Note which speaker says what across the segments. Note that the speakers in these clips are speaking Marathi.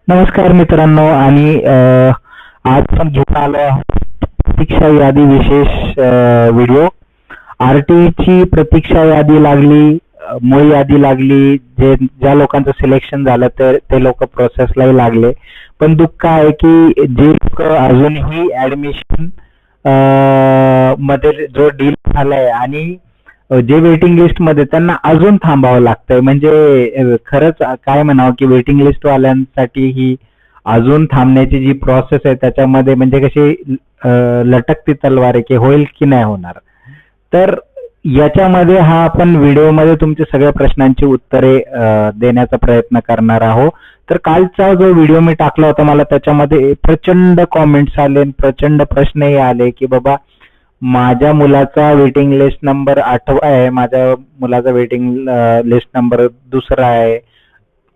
Speaker 1: नमस्कार मित्रांनो आणि आज पण घेऊन आलो आहोत प्रतीक्षा यादी विशेष व्हिडिओ. आरटीची प्रतीक्षा यादी लागली, मूळ यादी लागली. ज्या लोकांचं सिलेक्शन झालं ते लोक प्रोसेसलाही लागले. पण दुःख आहे की जे लोक अजूनही ऍडमिशन मध्ये जो डील झालाय आणि जे वेटिंग लिस्ट मध्ये त्यांना अजून थांबावं लागतंय. म्हणजे खरंच काय म्हणावं की वेटिंग लिस्ट वाल्यांसाठी ही अजून थांबण्याची जी प्रोसेस आहे त्याच्यामध्ये म्हणजे कशी लटकती तलवार आहे की होईल की नाही होणार. तर याच्यामध्ये हा आपण व्हिडिओमध्ये तुमच्या सगळ्या प्रश्नांची उत्तरे देण्याचा प्रयत्न करणार आहोत. तर कालचा जो व्हिडिओ मी टाकला होता मला त्याच्यामध्ये प्रचंड कॉमेंट्स आले, प्रचंड प्रश्नही आले की बाबा माझ्या मुलाचा वेटिंग लिस्ट नंबर 8 आहे, माझ्या मुलाचा वेटिंग लिस्ट नंबर 2 आहे,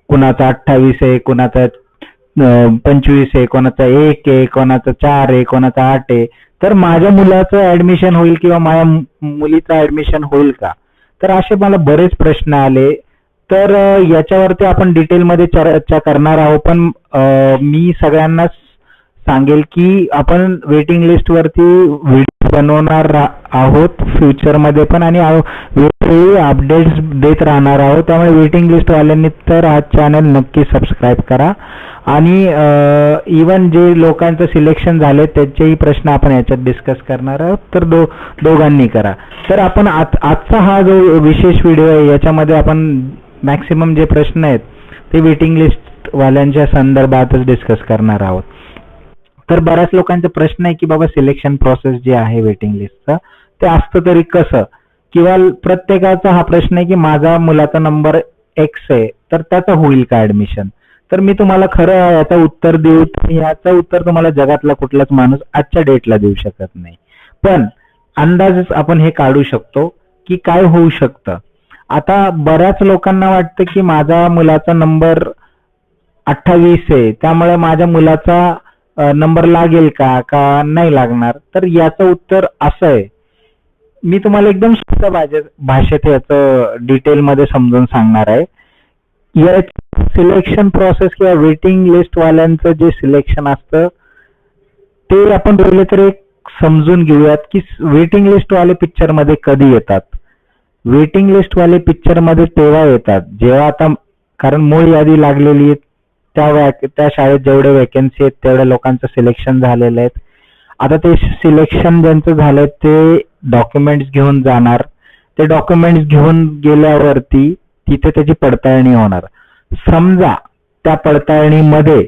Speaker 1: कुणाचा 28 आहे, कुणाचा 25 आहे, कोणाचा 1 आहे, कोणाचा 4 आहे, कोणाचा 8 आहे. तर माझ्या मुलाचं ऍडमिशन होईल किंवा माझ्या मुलीचं ऍडमिशन होईल का? तर असे मला बरेच प्रश्न आले. तर याच्यावरती आपण डिटेलमध्ये चर्चा करणार आहोत. पण मी सगळ्यांना सांगेल की आपण वेटिंग लिस्ट वरती व्हिडिओ बनवणार आहोत फ्युचरमध्ये पण आणि वेगवेगळे अपडेट्स देत राहणार आहोत. त्यामुळे वेटिंग लिस्ट वाल्यांनी तर हा चॅनल नक्की सबस्क्राईब करा आणि इवन जे लोकांचं सिलेक्शन झाले त्याचेही प्रश्न आपण याच्यात डिस्कस करणार आहोत. तर दोघांनी करा. तर आपण आजचा हा जो विशेष व्हिडिओ आहे याच्यामध्ये आपण मॅक्सिमम जे प्रश्न आहेत ते वेटिंग लिस्ट वाल्यांच्या संदर्भातच डिस्कस करणार आहोत. तर बऱ्याच लोकांचा प्रश्न आहे की बाबा सिलेक्शन प्रोसेस जे आहे वेटिंग लिस्टचं ते असतं तरी कसं, किंवा प्रत्येकाचा हा प्रश्न आहे की माझा मुलाचा नंबर X आहे तर त्याचं होईल का ऍडमिशन. तर मी तुम्हाला खरं याचं उत्तर देऊ, याचं उत्तर तुम्हाला जगातला कुठलाच माणूस आजच्या डेटला देऊ शकत नाही. पण अंदाजच आपण हे काढू शकतो की काय होऊ शकतं. आता बऱ्याच लोकांना वाटतं की माझ्या मुलाचा नंबर 28 आहे त्यामुळे माझ्या मुलाचा नंबर लागेल का नाही लागणार. तर याचं उत्तर असं आहे, मी तुम्हाला एकदम सोप्या भाषेत याचं डिटेलमध्ये समजून सांगणार आहे. या सिलेक्शन प्रोसेस किंवा वेटिंग लिस्ट वाल्यांचं जे सिलेक्शन असतं ते आपण पहिले तर एक समजून घेऊयात की वेटिंग लिस्ट वाले पिक्चर मध्ये कधी येतात. वेटिंग लिस्ट वाले पिक्चर मध्ये तेव्हा येतात जेव्हा आता, कारण मूळ यादी लागलेली आहे त्या शाळेत जेवढे वॅकन्सी आहेत तेवढ्या लोकांचं सिलेक्शन झालेलं आहे. आता ते सिलेक्शन ज्यांचं झालंय ते डॉक्युमेंट्स घेऊन जाणार. ते डॉक्युमेंट्स घेऊन गेल्यावरती तिथे त्याची पडताळणी होणार. समजा त्या पडताळणीमध्ये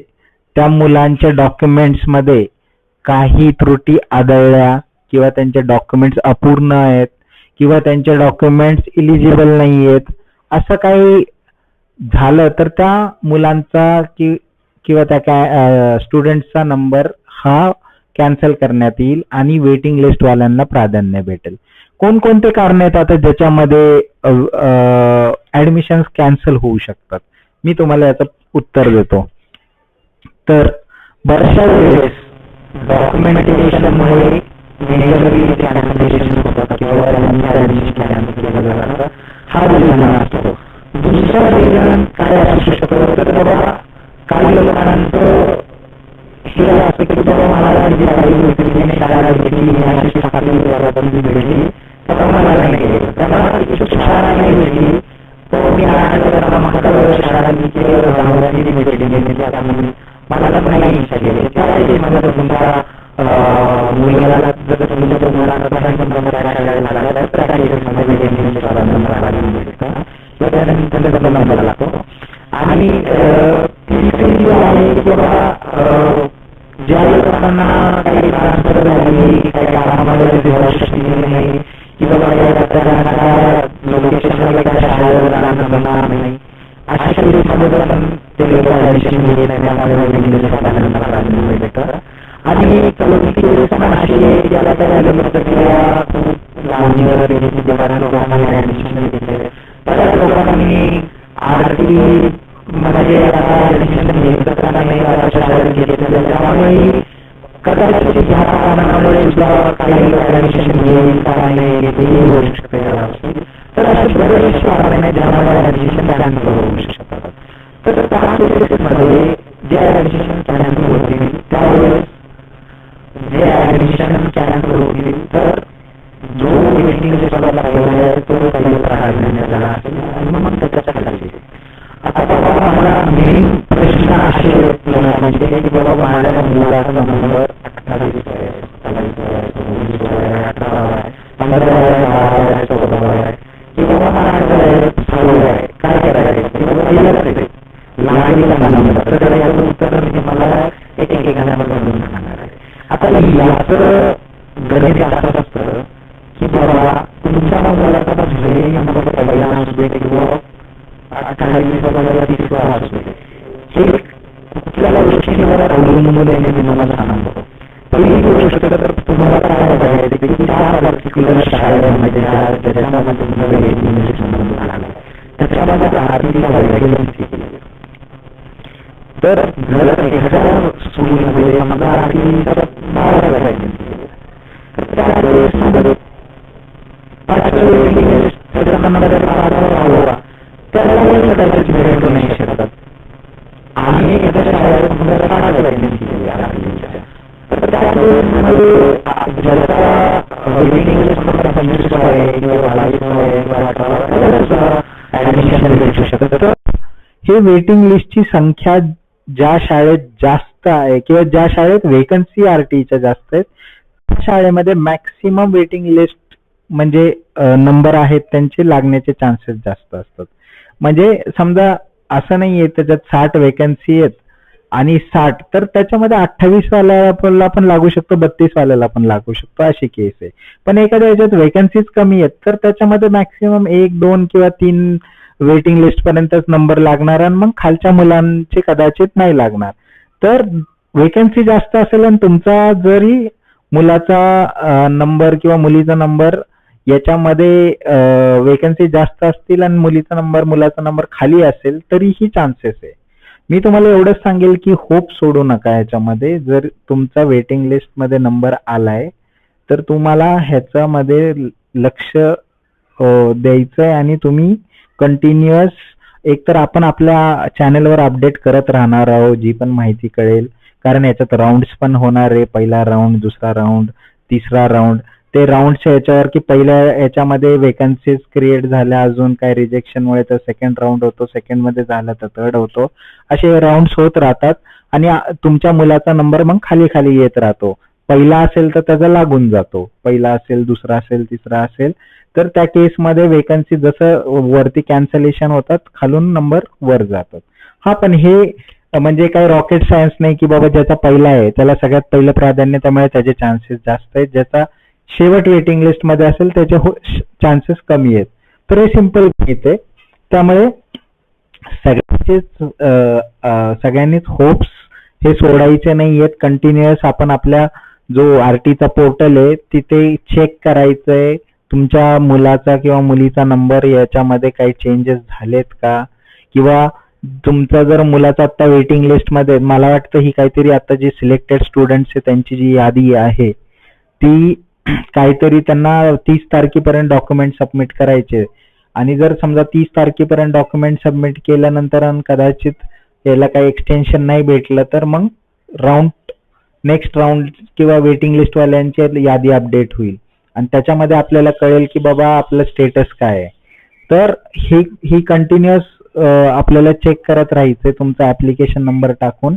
Speaker 1: त्या मुलांच्या डॉक्युमेंट्स मध्ये काही त्रुटी आढळल्या किंवा त्यांचे डॉक्युमेंट्स अपूर्ण आहेत किंवा त्यांचे डॉक्युमेंट्स इलिजिबल नाही आहेत असं काही झालं तर त्या मुलांचा किंवा त्या स्टुडंटचा नंबर हा कॅन्सल करण्यात येईल आणि वेटिंग लिस्ट वाल्यांना प्राधान्य भेटेल. कोणकोणते कारण आहेत आता ज्याच्यामध्ये ऍडमिशन कॅन्सल होऊ शकतात, मी तुम्हाला याचं उत्तर देतो. तर बऱ्याचशा वेळेस डॉक्युमेंटेशनमुळे हा रिझन असतो. दुसरा रिझन काय असू शकतो तर बाबा काही लोकांचं हे असं की बाबा मला जी काही भेटली शाळा भेटली अशी साखळी भेटली तर मला नाही, त्याला शाळा नाही भेटली तो मी शाळा भेटली मला नाही इच्छा केली त्यावेळी मला तुमच्या मुलाला जर तुमच्या मुलाला त्यानंतर नंबर लागतो. आणि तिसरी आहे की बाबा ज्या लोकांना काही ट्रान्सफर झाली काही कामामध्ये नाही किंवा लोकेशनला काही शाळेवर जाणं होणार नाही अशा केसमध्ये पण ते लोक ऍडमिशन घेत नाही त्यामुळे भेटतं. आणि अशी ज्याला त्या लावणीवर ऍडमिशन घेतले बऱ्याच लोकांनी आरटी मध्ये ऍडमिशन घेतलं नाही शाळेत घेतलं त्यामुळे कदाचित ह्या कारणामुळे सुद्धा काही ऍडमिशन घेईल का नाही घेतली होऊ शकते. तर असे बरेचसे कारण आहेत ज्यामुळे ऍडमिशन कॅन्सल होऊ शकतात. तर त्या केसेसमध्ये
Speaker 2: जे ऍडमिशन कॅन्सल होतील त्यावेळेस जे ऍडमिशन कॅन्सल होतील तर जो वेटिंग लिस्टला पहिला आहे तो पहिला प्राधान्य झाला असेल आणि मग त्याच्या खाली. आता बाबा मला मेन प्रश्न असे म्हणजे की बाबा माझ्या मुलाचा नंबर 28 आहे, 27 आहे, 19 आहे, 18 आहे, 15 आहे, 12 आहे, 14 आहे किंवा 8 आहे, 6 आहे, काय करायचं किंवा पहिलाच आहे लागेल नंबर. तर याचं उत्तर मी मला एक घालून सांगणार आहे. आता याचं गणित असं असतं की बाबा तुमच्या मुलाचा नंबर पहिला असू दे किंवा 28 वगैरे 30 असू दे, हे कुठल्या गोष्टीवर अवलंबून आहे मी तुम्हाला सांगतो. पहिली गोष्ट तर तुम्हाला काय करायचं की त्या पर्टिक्युलर शाळेमध्ये ज्याच्यामध्ये तुमचा वेटिंग लिस्ट संबंध आला त्याच्यामध्ये आर्थिक व्हॅकन्सी केली. तर जर एखाद्या स्कूलमध्ये समजा आर्थिक 12 व्हॅकन्सी केली तर त्या वेळेसमध्ये 5 वेटिंग लिस्ट त्याच्यामध्ये त्याला कदाचित मिळू नाही शकत. आणि एखाद्या शाळेत समजा 7 व्हॅकन्सी केली आर्थिकच्या तर त्या वेळेसमध्ये ज्याचा वेटिंग लिस्ट 25 आहे किंवा 22 आहे किंवा 18 ऍडमिशन भेटू शकतं.
Speaker 1: तर हे वेटिंग लिस्टची संख्या ज्या शाळेत जास्त आहे किंवा ज्या शाळेत वेकन्सी आरटीच्या जास्त आहेत त्या शाळेमध्ये मॅक्सिमम वेटिंग लिस्ट म्हणजे नंबर आहेत त्यांचे लागण्याचे चान्सेस जास्त असतात. म्हणजे समजा असं नाहीये त्याच्यात 60 वेकन्सी आहेत आणि 60 तर त्याच्यामध्ये 28 वाल्याला पण लागू शकतो, 32 वाल्याला पण लागू शकतो, अशी केस आहे. पण एखाद्या याच्यात वेकन्सीज कमी आहेत तर त्याच्यामध्ये मॅक्सिमम 1, 2 किंवा 3 वेटिंग लिस्ट पर्यंतच नंबर लागणार आणि मग खालच्या मुलांचे कदाचित नाही लागणार. तर वेकन्सी जास्त असेल आणि तुमचा जरी मुलाचा नंबर किंवा मुलीचा नंबर याच्यामध्ये वेकन्सी जास्त असतील आणि मुलाचा नंबर खाली असेल तरीही चान्सेस आहे. मी तुम्हाला एवढंच सांगेल की होप सोडू नका याच्यामध्ये. जर तुमचा वेटिंग लिस्ट मध्ये नंबर आलाय तर तुम्हाला ह्याच्यामध्ये लक्ष द्यायचंय आणि तुम्ही कंटिन्युअस एकतर आपण आपल्या चॅनलवर अपडेट करत राहणार आहोत जी पण माहिती कळेल, कारण याच्यात राऊंड्स पण होणार आहे. पहिला राऊंड, दुसरा राऊंड, तिसरा राऊंड. ते राऊंडच्या याच्यावर की पहिल्या याच्यामध्ये वेकन्सीज क्रिएट झाल्या, अजून काय रिजेक्शनमुळे तर सेकंड राऊंड होतो, सेकंड मध्ये झालं तर थर्ड होतो, असे राऊंड्स होत राहतात आणि तुमच्या मुलाचा नंबर मग खाली खाली येत राहतो. पहिला असेल तर त्याचा लागून जातो, पहिला असेल, दुसरा असेल, तिसरा असेल तर त्या केसमध्ये वेकन्सी जसं वरती कॅन्सलेशन होतात खालून नंबर वर जातात. हा पण हे म्हणजे काही रॉकेट सायन्स नाही की बाबा ज्याचा पहिला आहे त्याला सगळ्यात पहिलं प्राधान्य, त्यामुळे त्याचे चान्सेस जास्त आहेत. ज्याचा शेवट वेटिंग लिस्ट मध्ये असेल त्याचे चान्सेस कमी आहेत. तर हे सिंपल गणित आहे. त्यामुळे सगळ्यांनीच होप्स हे सोडायचे नाही आहेत. कंटिन्युअस आपण आपल्या जो आरटीचा पोर्टल आहे तिथे चेक करायचंय तुमच्या मुलाचा किंवा मुलीचा नंबर याच्यामध्ये काही चेंजेस झालेत का, किंवा तुमचा जर मुलाचा आता वेटिंग लिस्ट मध्ये, मला वाटतं ही काहीतरी आता जी सिलेक्टेड स्टुडंट्स आहे त्यांची जी यादी आहे ती काहीतरी त्यांना 30 तारखेपर्यंत डॉक्युमेंट सबमिट करायचे आणि जर समजा 30 तारखेपर्यंत डॉक्युमेंट सबमिट केल्यानंतर कदाचित याला काही एक्सटेन्शन नाही भेटलं तर मग नेक्स्ट राऊंड किंवा वेटिंग लिस्ट वाल्यांची यादी अपडेट होईल आणि त्याच्यामध्ये आपल्याला कळेल की बाबा आपलं स्टेटस काय आहे. तर ही कंटिन्युअस आपल्याला चेक करत राहायचंय तुमचा ऍप्लिकेशन नंबर टाकून.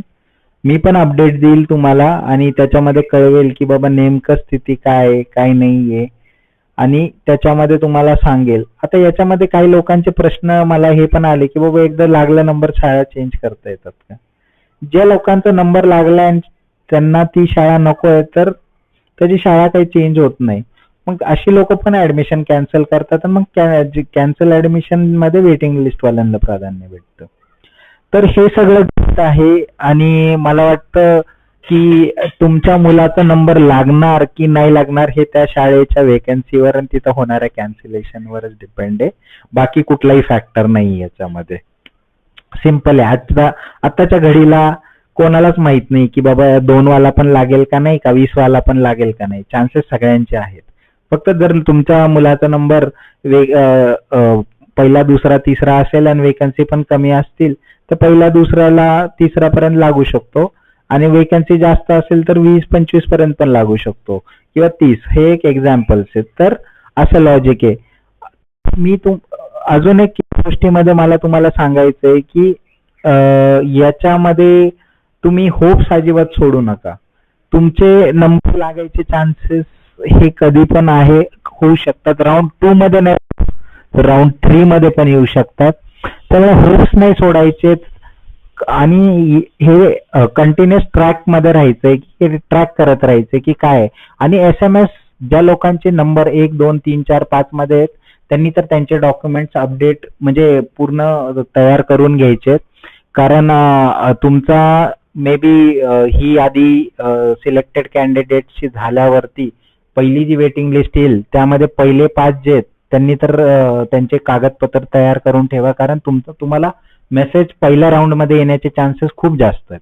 Speaker 1: मी पण अपडेट देईल तुम्हाला आणि त्याच्यामध्ये कळवेल की बाबा नेमकं स्थिती काय आहे काय नाहीये आणि त्याच्यामध्ये तुम्हाला सांगेल. आता याच्यामध्ये काही लोकांचे प्रश्न मला हे पण आले की बाबा एकदा लागला नंबर शाळा चेंज करता येतात का. ज्या लोकांचा नंबर लागला आणि त्यांना ती शाळा नको आहे तर त्याची शाळा काही चेंज होत नाही, मग अशी लोक पण ऍडमिशन कॅन्सल करतात आणि मग कॅन्सल ऍडमिशन मध्ये वेटिंग लिस्ट वाल्यांना प्राधान्य भेटतं. तर हे सगळं आहे आणि मला वाटतं की तुमच्या मुलाचा नंबर लागणार की नाही लागणार हे त्या शाळेच्या वेकन्सीवर आणि तिथं होणाऱ्या कॅन्सलेशनवरच डिपेंड आहे, बाकी कुठलाही फॅक्टर नाही याच्यामध्ये. सिंपल आहे. आताच्या घडीला कोणालाच माहित नाही की बाबा 2 वाला पण लागेल का नाही का 20 वाला पण लागेल का नाही. चान्सेस सगळ्यांचे आहेत. फक्त जर तुमच्या मुलाचा नंबर पहिला, दुसरा, तिसरा असेल आणि वेकन्सी पण कमी असतील तर पहिला, दुसऱ्याला, तिसऱ्यापर्यंत लागू शकतो आणि वेकन्सी जास्त असेल तर 20-25 पर्यंत पण लागू शकतो किंवा 30. हे एक एक्झाम्पल्स आहेत. तर असं लॉजिक आहे. मी अजून एक गोष्टीमध्ये मला तुम्हाला सांगायचं आहे की याच्यामध्ये तुम्ही होप्स अजिबात सोडू नका. तुमचे नंबर लागायचे चान्सेस हे कधी पण होऊ शकतात. राऊंड 2 मध्ये नाही, राऊंड 3 मध्ये पण येऊ शकतात. त्यामुळे होप्स नाही सोडायचे आणि हे कंटिन्युअस ट्रॅक मध्ये राहायचंय की ट्रॅक करत राहायचंय की काय. आणि SMS ज्या लोकांचे नंबर 1, 2, 3, 4, 5 मध्ये आहेत त्यांनी तर त्यांचे डॉक्युमेंट्स अपडेट म्हणजे पूर्ण तयार करून घ्यायचे. कारण तुमचा मे बी ही यादी सिलेक्टेड कॅन्डिडेटची झाल्यावरती पहिली जी वेटिंग लिस्ट येईल त्यामध्ये पहिले 5 जे आहेत त्यांनी तर त्यांचे कागदपत्र तयार करून ठेवा. कारण तुम्हाला मेसेज पहिल्या राऊंड मध्ये येण्याचे चान्सेस खूप जास्त आहेत.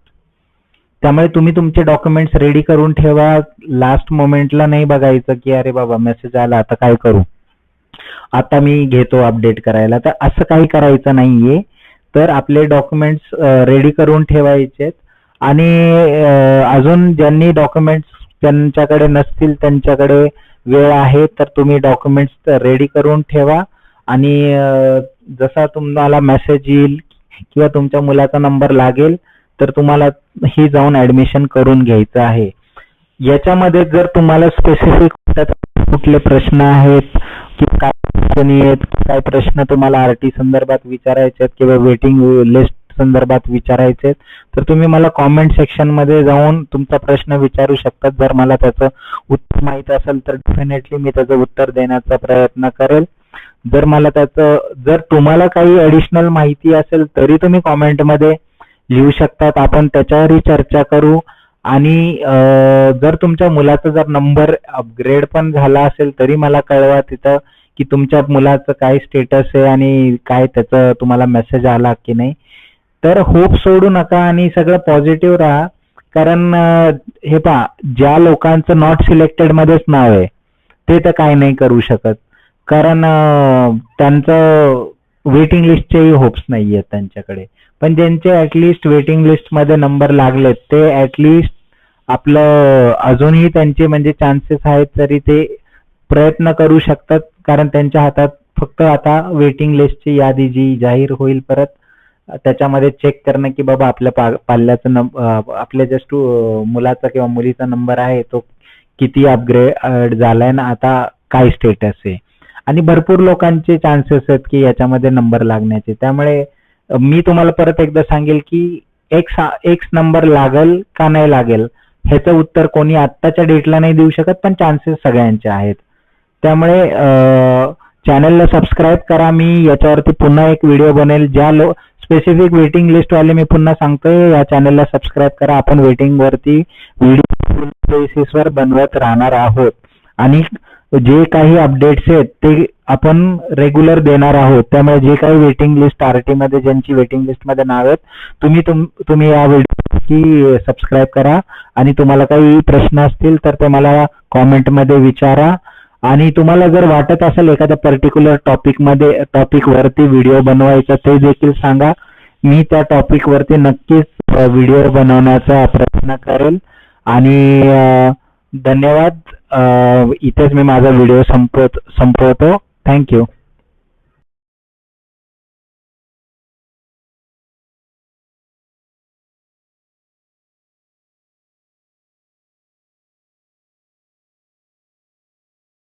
Speaker 1: त्यामुळे तुम्ही तुमचे डॉक्युमेंट्स रेडी करून ठेवा. लास्ट मोमेंटला नाही बघायचं की अरे बाबा मेसेज आला आता काय करू, आता मी घेतो अपडेट करायला. तर असं काही करायचं नाहीये. तर आपले डॉक्युमेंट्स रेडी करून ठेवायचे. आणि अजून ज्यांनी डॉक्युमेंट्स त्यांच्याकडे नसतील त्यांच्याकडे वेळ आहे तर तुम्ही डॉक्युमेंट्स रेडी करून ठेवा. आणि जसा तुम्हाला मेसेज येईल किंवा तुमच्या मुलाचा नंबर लागेल तर तुम्हाला ही जाऊन ऍडमिशन करून घ्यायचं आहे. याच्यामध्ये जर तुम्हाला स्पेसिफिक कुठले प्रश्न आहेत किंवा काय अडचणी आहेत, काय प्रश्न तुम्हाला आरटी संदर्भात विचारायचे आहेत किंवा वेटिंग लिस्ट संदर्भात विचारायचे आहेत तर तुम्ही मला कॉमेंट सेक्शन मध्ये जाऊन तुमचा प्रश्न विचारू शकतात. जर मला त्याचं उत्तर माहित असेल तर डेफिनेटली मी त्याचं उत्तर देण्याचा प्रयत्न करेल. जर तुम्हाला काही ऍडिशनल माहिती असेल तरी तुम्ही कॉमेंट मध्ये लिहू शकतात. आपण त्याच्यावरही चर्चा करू. आणि जर तुमच्या मुलाचा जर नंबर अपग्रेड पण झाला असेल तरी मला कळवा तिथं की तुमच्या मुलाचं काय स्टेटस आहे आणि काय त्याचं तुम्हाला मेसेज आला की नाही. तर होप सोडू नका आणि सगळं पॉझिटिव्ह राहा. कारण हे पहा, ज्या लोकांचं नॉट सिलेक्टेड मध्येच नाव आहे ते तर काय नाही करू शकत. कारण त्यांचं वेटिंग लिस्टचेही होप्स नाही आहेत त्यांच्याकडे. पण ज्यांचे ऍटलिस्ट वेटिंग लिस्ट मध्ये नंबर लागलेत ते ऍटलिस्ट आपलं अजूनही त्यांचे म्हणजे चान्सेस आहेत तरी ते प्रयत्न करू शकतात. कारण त्यांच्या हातात फक्त आता वेटिंग लिस्टची यादी जी जाहीर होईल परत त्याच्यामध्ये चेक करणं की बाबा आपल्या पाल्याचा आपल्या जस्ट मुलाचा किंवा मुलीचा नंबर आहे तो किती अपग्रेड झालाय ना आता काय स्टेटस आहे. आणि भरपूर लोकांचे चान्सेस आहेत की याच्यामध्ये नंबर लागण्याचे. त्यामुळे मी तुम्हाला परत एकदा सांगेल की एक्स नंबर लागेल का नाही लागेल ह्याचं उत्तर कोणी आत्ताच्या डेटला नाही देऊ शकत, पण चान्सेस सगळ्यांचे आहेत. त्यामुळे चॅनलला सबस्क्राईब करा. मी याच्यावरती पुन्हा एक व्हिडिओ बनेल ज्या स्पेसिफिक वेटिंग लिस्ट वाले मी पुन्हा सांगतोय या चॅनलला सबस्क्राईब करा. आपण वेटिंग वरती व्हिडिओ बेसिसवर बनवत राहणार आहोत आणि जे काही अपडेट्स आहेत ते आपण रेग्युलर देणार आहोत. त्यामुळे जे काही वेटिंग लिस्ट आरटी मध्ये ज्यांची वेटिंग लिस्ट मध्ये नाव आहेत तुम्ही या व्हिडिओ सबस्क्राईब करा. आणि तुम्हाला काही प्रश्न असतील तर ते मला कॉमेंट मध्ये विचारा. आणि तुम्हाला जर वाटत असेल एखाद्या पर्टिक्युलर टॉपिक वरती व्हिडिओ बनवायचा ते देखील सांगा. मी त्या टॉपिक वरती नक्कीच व्हिडिओ बनवण्याचा प्रयत्न करेल. आणि धन्यवाद. इथेच मी माझा व्हिडिओ संपवतो. थँक्यू.